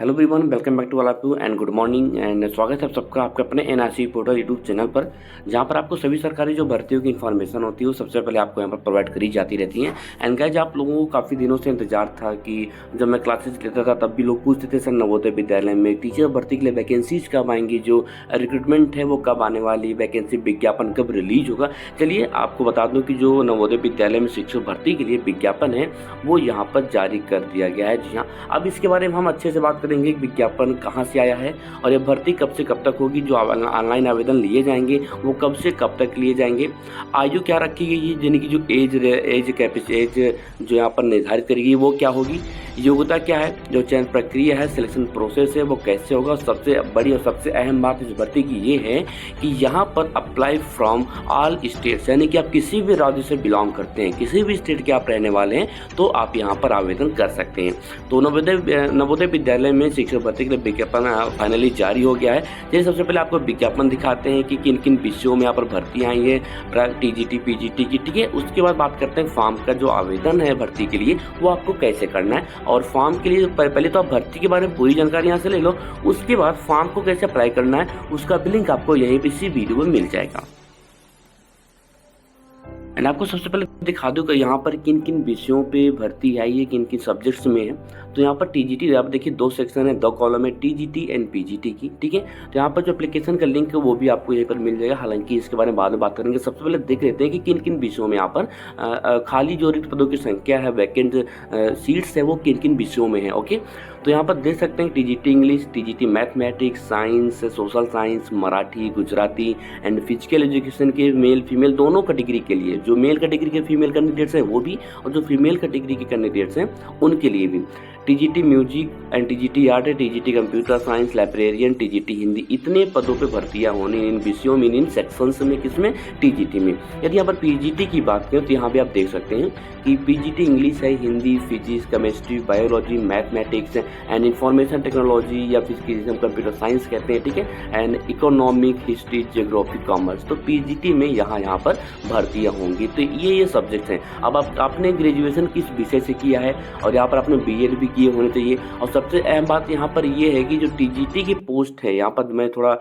Hello everyone, welcome back to all of you and good morning and स्वागत है आप सबका आपके अपने एनआरसी पोर्टल यूट्यूब चैनल पर, जहां पर आपको सभी सरकारी जो भर्तियों की इन्फॉर्मेशन होती है वो सबसे पहले आपको यहां पर प्रोवाइड करी जाती रहती हैं। एंड गाइज, आप लोगों को काफ़ी दिनों से इंतजार था कि जब मैं क्लासेस लेता था तब भी लोग पूछते थे सर नवोदय विद्यालय में टीचर भर्ती के लिए वैकेंसीज कब आएंगी, जो रिक्रूटमेंट है वो कब आने वाली, वैकेंसी विज्ञापन कब रिलीज होगा। चलिए आपको बता दूँ कि जो नवोदय विद्यालय में शिक्षक भर्ती के लिए विज्ञापन है वो यहाँ पर जारी कर दिया गया है। जी हाँ, अब इसके बारे में हम अच्छे से बात करेंगे कि विज्ञापन कहाँ से आया है और ये भर्ती कब से कब तक होगी, जो ऑनलाइन आवेदन लिए जाएंगे वो कब से कब तक लिए जाएंगे, आयु क्या रखी गई है, यानी कि जो एज जो यहाँ पर निर्धारित करी गई वो क्या होगी, योग्यता क्या है, जो चयन प्रक्रिया है, सिलेक्शन प्रोसेस है वो कैसे होगा। सबसे बड़ी और सबसे अहम बात इस भर्ती की ये है कि यहाँ पर अप्लाई फ्रॉम ऑल स्टेट्स, यानी कि आप किसी भी राज्य से बिलोंग करते हैं, किसी भी स्टेट के आप रहने वाले हैं तो आप यहाँ पर आवेदन कर सकते हैं। तो नवोदय विद्यालय में शिक्षक भर्ती के लिए विज्ञापन फाइनली जारी हो गया है। जैसे सबसे पहले आपको विज्ञापन दिखाते हैं कि किन किन विषयों में यहाँ पर भर्ती आई है, टीजीटी पीजीटी की, ठीक है। उसके बाद बात करते हैं फॉर्म का जो आवेदन है भर्ती के लिए वो आपको कैसे करना है। और फॉर्म के लिए पहले तो आप भर्ती के बारे में पूरी जानकारी यहाँ से ले लो, उसके बाद फॉर्म को कैसे अप्लाई करना है उसका भी लिंक आपको यहीं पे इसी वीडियो में मिल जाएगा। एंड आपको सबसे पहले दिखा दूँ कि यहाँ पर किन किन विषयों पे भर्ती आई है, किन किन सब्जेक्ट्स में है। तो यहाँ पर टीजीटी आप देखिए 2 सेक्शन है, 2 कॉलम है, टीजीटी एंड पीजीटी की, ठीक है। तो यहाँ पर जो एप्लीकेशन का लिंक है वो भी आपको यहीं पर मिल जाएगा, हालांकि इसके बारे में बाद में बात करेंगे। सबसे पहले देख लेते हैं कि किन किन विषयों में यहाँ पर खाली जो रिक्त पदों की संख्या है, वैकेंट सीट्स है वो किन किन विषयों में है। ओके, तो यहाँ पर देख सकते हैं TGT English, TGT mathematics, science, social science, Marathi, Gujarati and physical education के मेल फीमेल दोनों कैटेगरी के लिए, जो मेल कैटेगरी के फीमेल कैंडिडेट्स हैं वो भी और जो फीमेल कैटेगरी के कैंडिडेट्स हैं उनके लिए भी। TGT music and TGT art है, TGT computer science, librarian, TGT Hindi, इतने पदों पे भर्तियां होनी इन विषयों में, इन सेक्शंस में, किसमें, टीजीटी में। यदि यहाँ पर पीजीटी की बात करें तो यहाँ पे आप देख सकते हैं कि पीजीटी इंग्लिश है, Hindi, physics, chemistry, biology, mathematics and information technology या फिर कंप्यूटर साइंस कहते हैं, ठीक है, and economic, history, geography, commerce. तो पीजीटी में यहाँ पर भर्तियां होंगी। तो ये सब्जेक्ट्स हैं। अब आपने ग्रेजुएशन किस विषय से किया है और यहाँ पर आपने बीएड भी किए होने चाहिए। और सबसे अहम बात यहाँ पर ये है कि जो टीजीटी की पोस्ट है, यहाँ पर मैं थोड़ा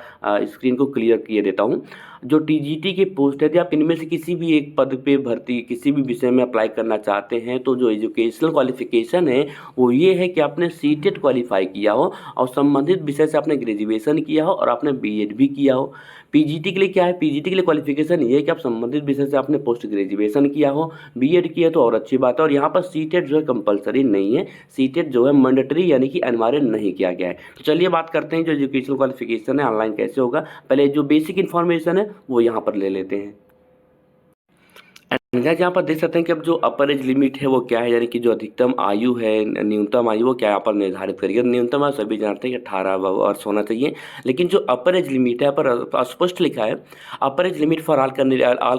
स्क्रीन को क्लियर किए देता हूँ। जो टीजीटी की पोस्ट है, यदि आप इनमें से किसी भी एक पद पे भर्ती किसी भी विषय में अप्लाई करना चाहते हैं तो जो एजुकेशनल क्वालिफिकेशन है वो ये है कि आपने सीटेट क्वालिफाई किया हो और संबंधित विषय से आपने ग्रेजुएशन किया हो और आपने बीएड भी किया हो। पीजीटी के लिए क्या है, पीजीटी के लिए क्वालिफिकेशन ये है कि आप संबंधित विषय से आपने पोस्ट ग्रेजुएशन किया हो, बीएड किया तो और अच्छी बात है। और यहाँ पर सीटेट जो है कंपलसरी नहीं है, सीटेट जो है मैंडेटरी यानी कि अनिवार्य नहीं किया गया है। तो चलिए बात करते हैं जो एजुकेशनल क्वालिफिकेशन है ऑनलाइन कैसे होगा। पहले जो बेसिक इन्फॉर्मेशन है वो यहाँ पर ले लेते हैं। यहाँ पर देख सकते हैं कि अब जो अपर एज लिमिट है वो क्या है, यानी कि जो अधिकतम आयु है, न्यूनतम आयु वो क्या यहाँ पर निर्धारित करिए। न्यूनतम आयु सभी जानते हैं कि 18 वर्ष होना चाहिए, लेकिन जो अपर एज लिमिट है पर स्पष्ट लिखा है अपर age limit for all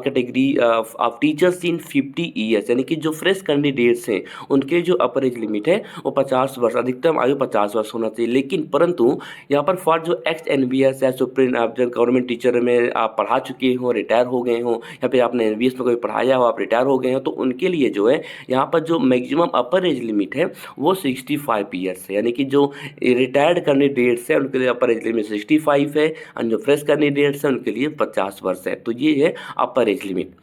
category of teachers in 50 years, यानी कि जो फ्रेश कैंडिडेट्स हैं उनके जो अपर एज लिमिट है वो 50 वर्ष, अधिकतम आयु 50 वर्ष होना चाहिए। लेकिन परंतु यहाँ पर फॉर जो एक्स एनबीएस या सुप्रीम गवर्नमेंट टीचर में आप पढ़ा चुके हो, रिटायर हो गए हो, या फिर आपने एनबीएस में कोई पढ़ाया हो, आप रिटायर हो गए हैं, तो उनके लिए जो है यहाँ पर जो मैक्सिमम अपर एज लिमिट है वो 65 ईयर्स है। यानी कि जो रिटायर्ड कैंडिडेट्स हैं उनके लिए अपर एज लिमिट 65 है और जो फ्रेश कैंडिडेट्स हैं उनके लिए 50 वर्ष है। तो ये है अपर एज लिमिट।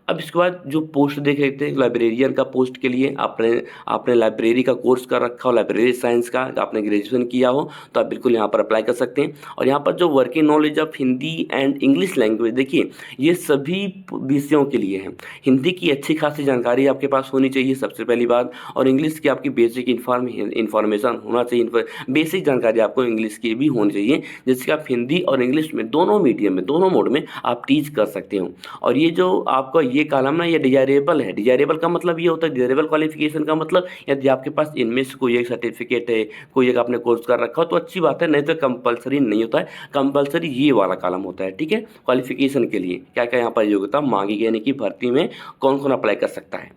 अब इसके बाद जो पोस्ट देख लेते हैं, लाइब्रेरियन का पोस्ट के लिए आपने लाइब्रेरी का कोर्स कर रखा हो, लाइब्रेरी साइंस का आपने ग्रेजुएशन किया हो तो आप बिल्कुल यहाँ पर अप्लाई कर सकते हैं। और यहाँ पर जो working knowledge of Hindi and English language, देखिए ये सभी विषयों के लिए है। हिंदी की अच्छी खासी जानकारी आपके पास होनी चाहिए सबसे पहली बात, और इंग्लिश की आपकी बेसिक इन्फॉर्मेशन होना चाहिए, बेसिक जानकारी आपको इंग्लिश की भी होनी चाहिए, जिससे आप हिंदी और इंग्लिश में दोनों मीडियम में, दोनों मोड में आप टीच कर सकते हो। और ये जो आपका ये कॉलम ना ये डिजायरेबल है। डिजायरेबल का मतलब ये होता है, डिजायरेबल क्वालिफिकेशन का मतलब यदि आपके पास इनमें से कोई एक सर्टिफिकेट है, कोई एक आपने कोर्स कर रखा हो तो अच्छी बात है, नहीं तो कंपलसरी नहीं होता है। कंपलसरी ये वाला कॉलम होता है, ठीक है। क्वालिफिकेशन के लिए क्या क्या यहाँ पर योग्यता मांगी गई, यानी कि भर्ती में कौन कौन अप्लाई कर सकता है।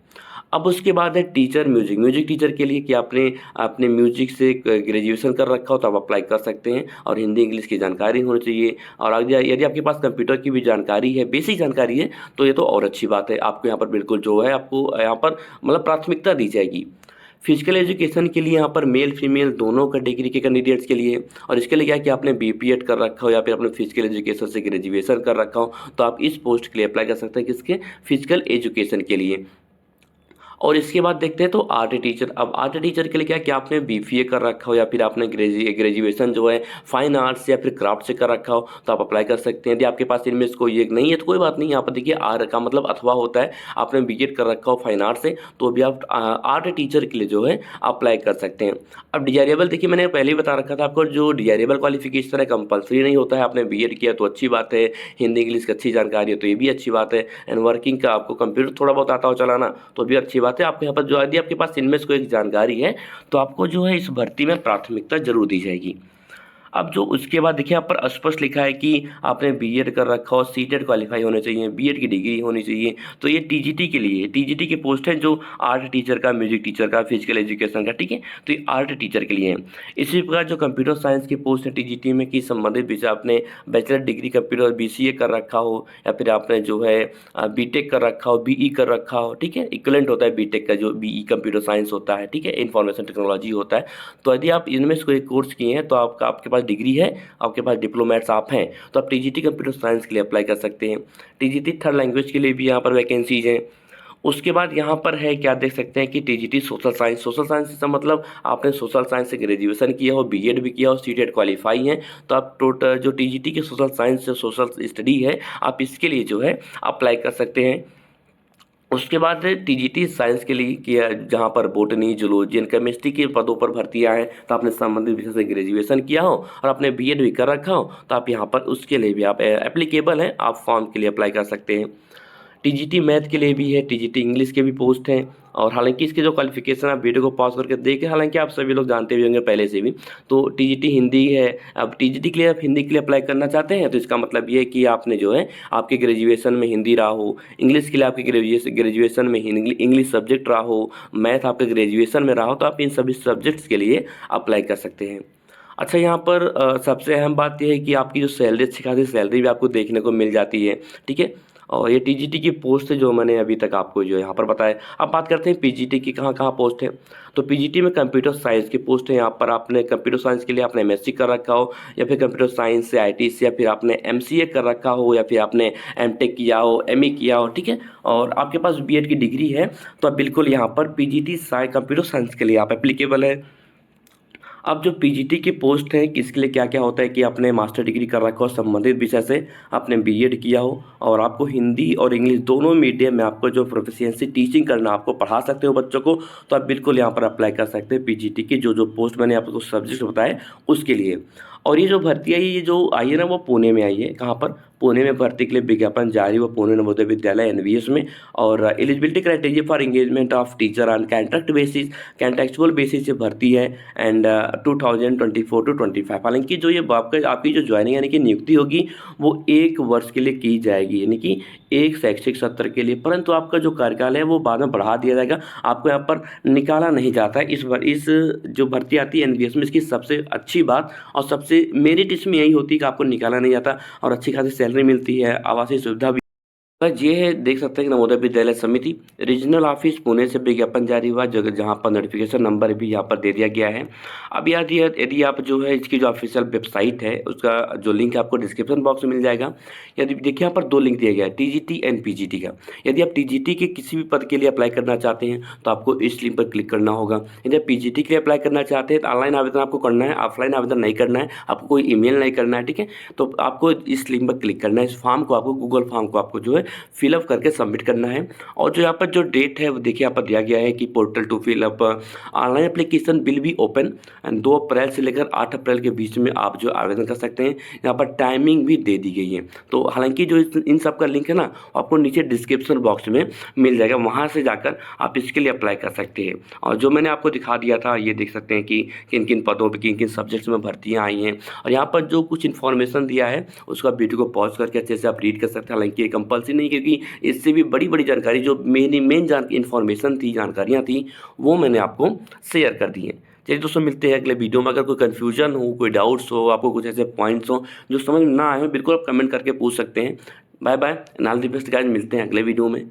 अब उसके बाद है टीचर म्यूजिक टीचर के लिए कि आपने म्यूजिक से ग्रेजुएशन कर रखा हो तो आप अप्लाई कर सकते हैं और हिंदी इंग्लिश की जानकारी होनी चाहिए। और यदि आपके पास कंप्यूटर की भी जानकारी है, बेसिक जानकारी है, तो ये तो और अच्छी बात है। आपको यहाँ पर बिल्कुल जो है आपको यहाँ पर मतलब प्राथमिकता दी जाएगी। फिजिकल एजुकेशन के लिए यहाँ पर मेल फीमेल दोनों कैटेगरी के कैंडिडेट्स के लिए, और इसके लिए क्या है कि आपने बीपीएड कर रखा हो या फिर आपने फिजिकल एजुकेशन से ग्रेजुएशन कर रखा हो, तो आप इस पोस्ट के लिए अप्लाई कर सकते हैं, किसके, फिजिकल एजुकेशन के लिए। और इसके बाद देखते हैं तो आर्ट टीचर। अब आर्ट टीचर के लिए क्या है कि आपने बीसीए कर रखा हो या फिर आपने ग्रेजुएशन जो है फाइन आर्ट्स या फिर क्राफ्ट से कर रखा हो, तो आप अप्लाई कर सकते हैं। यदि आपके पास इनमें से कोई एक नहीं है तो कोई बात नहीं, यहाँ पर देखिए आर का मतलब अथवा होता है, आपने बीएड कर रखा हो फाइन आर्ट से तो भी आप आर्ट टीचर के लिए जो है अप्लाई कर सकते हैं। अब डिजायरेबल देखिए मैंने पहले ही बता रखा था आपको, जो डिजायरेबल क्वालिफिकेशन है कंपलसरी नहीं होता है। आपने बीएड किया तो अच्छी बात है, हिंदी इंग्लिश की अच्छी जानकारी है तो ये भी अच्छी बात है, एंड वर्किंग का आपको कंप्यूटर थोड़ा बहुत आता हो चलाना तो भी अच्छी बात है। आपके यहाँ पर जो यदि आपके पास इनमें से कोई एक जानकारी है तो आपको जो है इस भर्ती में प्राथमिकता जरूर दी जाएगी। अब जो उसके बाद देखिए यहाँ पर स्पष्ट लिखा है कि आपने बीएड कर रखा हो, सीटेट क्वालिफाई होने चाहिए, बीएड की डिग्री होनी चाहिए, तो ये टीजीटी के लिए, टीजीटी की पोस्ट है जो आर्ट टीचर का, म्यूजिक टीचर का, फिजिकल एजुकेशन का, ठीक है, तो ये आर्ट टीचर के लिए है। इसी प्रकार जो कंप्यूटर साइंस की पोस्ट है टीजीटी में कि संबंधित विषय आपने बैचलर डिग्री कंप्यूटर बीसीए कर रखा हो या फिर आपने जो है बीटेक कर रखा हो, बीई कर रखा हो, ठीक है, इक्वलेंट होता है बीटेक का जो बीई कंप्यूटर साइंस होता है, ठीक है, इंफॉर्मेशन टेक्नोलॉजी होता है। तो यदि आप इनमें से कोई कोर्स किए हैं तो आपके पास डिग्री है, आपके पास डिप्लोमेट्स आप हैं, तो आप टीजीटी कंप्यूटर साइंस के लिए अप्लाई कर सकते हैं। टीजीटी थर्ड लैंग्वेज के लिए भी यहाँ पर वैकेंसीज हैं। उसके बाद यहाँ पर है क्या देख सकते हैं कि TGT social science, social science का मतलब आपने सोशल साइंस से ग्रेजुएशन किया हो, बीएड भी किया हो, सीटेट क्वालिफाई हैं, तो आप टोटल जो टीजीटी के सोशल साइंस से सोशल स्टडी है आप इसके लिए जो है अप्लाई कर सकते हैं। उसके बाद टीजीटी साइंस के लिए किया, जहाँ पर बोटनी, जूलॉजी एंड केमिस्ट्री के पदों पर भर्तियाँ हैं, तो आपने संबंधित विषय से ग्रेजुएशन किया हो और आपने बीएड भी कर रखा हो तो आप यहाँ पर उसके लिए भी आप एप्लीकेबल हैं, आप फॉर्म के लिए अप्लाई कर सकते हैं। टीजीटी मैथ के लिए भी है, टीजीटी इंग्लिश के भी पोस्ट हैं, और हालांकि इसके जो क्वालिफिकेशन आप वीडियो को पॉज करके देखें, हालांकि आप सभी लोग जानते भी होंगे पहले से भी, तो टीजीटी हिंदी है। अब टीजीटी के लिए आप हिंदी के लिए अप्लाई करना चाहते हैं तो इसका मतलब ये है कि आपने जो है आपके ग्रेजुएशन में हिंदी रहा हो, इंग्लिश के लिए आपके ग्रेजुएशन में इंग्लिश सब्जेक्ट रहा हो, मैथ आपके ग्रेजुएशन में रहा हो, तो आप इन सभी सब्जेक्ट्स के लिए अप्लाई कर सकते हैं। अच्छा, यहाँ पर सबसे अहम बात यह है कि आपकी जो सैलरी, अच्छी खासी सैलरी भी आपको देखने को मिल जाती है, ठीक है। और ये टीजीटी की पोस्ट है जो मैंने अभी तक आपको जो यहाँ पर बताया। अब बात करते हैं पीजीटी की कहाँ कहाँ पोस्ट है। तो पीजीटी में कंप्यूटर साइंस की पोस्ट है। यहाँ पर आपने कंप्यूटर साइंस के लिए आपने एमएससी कर रखा हो या फिर कंप्यूटर साइंस से आईटी से, या फिर आपने एमसीए कर रखा हो, या फिर आपने एमटेक किया हो, एमए किया हो, ठीक है, और आपके पास बीएड की डिग्री है, तो आप बिल्कुल यहाँ पर पीजीटी कंप्यूटर साइंस के लिए आप एप्लीकेबल है। अब जो पीजीटी की पोस्ट है किसके लिए क्या क्या होता है कि आपने मास्टर डिग्री कर रखा हो संबंधित विषय से, आपने बीएड किया हो और आपको हिंदी और इंग्लिश दोनों मीडियम में आपको जो प्रोफिशिएंसी टीचिंग करना, आपको पढ़ा सकते हो बच्चों को, तो आप बिल्कुल यहाँ पर अप्लाई कर सकते हैं पीजीटी की जो जो पोस्ट मैंने आपको सब्जेक्ट बताए उसके लिए। और ये जो भर्ती आई है, ये जो आई है ना, वो पुणे में आई है। कहाँ पर? पुणे में भर्ती के लिए विज्ञापन जारी हुआ पुणे नवोदय विद्यालय एनवीएस में। और eligibility criteria for engagement of teacher on contractual basis से भर्ती है एंड 2024 to 25। हालांकि जो ये आपकी जो ज्वाइनिंग यानी कि नियुक्ति होगी वो 1 वर्ष के लिए की जाएगी, यानी कि एक शैक्षिक सत्र के लिए, परंतु आपका जो कार्यकाल है वो बाद में बढ़ा दिया जाएगा, आपको यहाँ पर निकाला नहीं जाता है। इस जो भर्ती आती है एनवीएस में, इसकी सबसे अच्छी बात और सबसे मेरिट इसमें यही होती है कि आपको निकाला नहीं जाता और अच्छी खासी सैलरी मिलती है, आवासीय सुविधा भी। बस ये है, देख सकते हैं कि नवोदय विद्यालय समिति रीजनल ऑफिस पुणे से विज्ञापन जारी हुआ, जहाँ पर नोटिफिकेशन नंबर भी यहाँ पर दे दिया गया है। अब यदि आप जो है इसकी जो ऑफिशियल वेबसाइट है उसका जो लिंक आपको डिस्क्रिप्शन बॉक्स में मिल जाएगा। यदि देखिए यहाँ पर 2 लिंक दिया गया है, टीजीटी एंड पीजीटी का। यदि आप टीजीटी के किसी भी पद के लिए अप्लाई करना चाहते हैं तो आपको इस लिंक पर क्लिक करना होगा। यदि आप पीजीटी के लिए अप्लाई करना चाहते हैं तो ऑनलाइन आवेदन आपको करना है, ऑफलाइन आवेदन नहीं करना है, आपको कोई ईमेल नहीं करना है, ठीक है। तो आपको इस लिंक पर क्लिक करना है, इस फॉर्म को आपको, गूगल फॉर्म को आपको जो है फिलअप करके सबमिट करना है। और जो यहाँ पर जो डेट है वो देखिए यहाँ पर दिया गया है कि portal to fill up online application will be open and 2 April से लेकर 8 अप्रैल के बीच में आप जो आवेदन कर सकते हैं। यहाँ पर टाइमिंग भी दे दी गई है। तो हालांकि जो इन सब का लिंक है ना आपको नीचे डिस्क्रिप्शन बॉक्स में मिल जाएगा, वहाँ से जाकर आप इसके लिए अप्लाई कर सकते हैं। और जो मैंने आपको दिखा दिया था, ये देख सकते हैं कि किन किन पदों पर किन किन सब्जेक्ट्स में भर्तियाँ आई हैं। और यहाँ पर जो कुछ इन्फॉर्मेशन दिया है उसका वीडियो को पॉज करके अच्छे से आप रीड कर सकते हैं। हालांकि ये कंपल्सरी नहीं, क्योंकि इससे भी बड़ी बड़ी जानकारी जो मेन इन्फॉर्मेशन थी, जानकारियाँ थी, वो मैंने आपको शेयर कर दी हैं। चलिए दोस्तों, मिलते हैं अगले वीडियो में। अगर कोई कन्फ्यूजन हो, कोई डाउट्स हो, आपको कुछ ऐसे पॉइंट्स हो जो समझ में ना आए हो, बिल्कुल आप कमेंट करके पूछ सकते हैं। Bye bye, all the best guys, मिलते हैं अगले वीडियो में।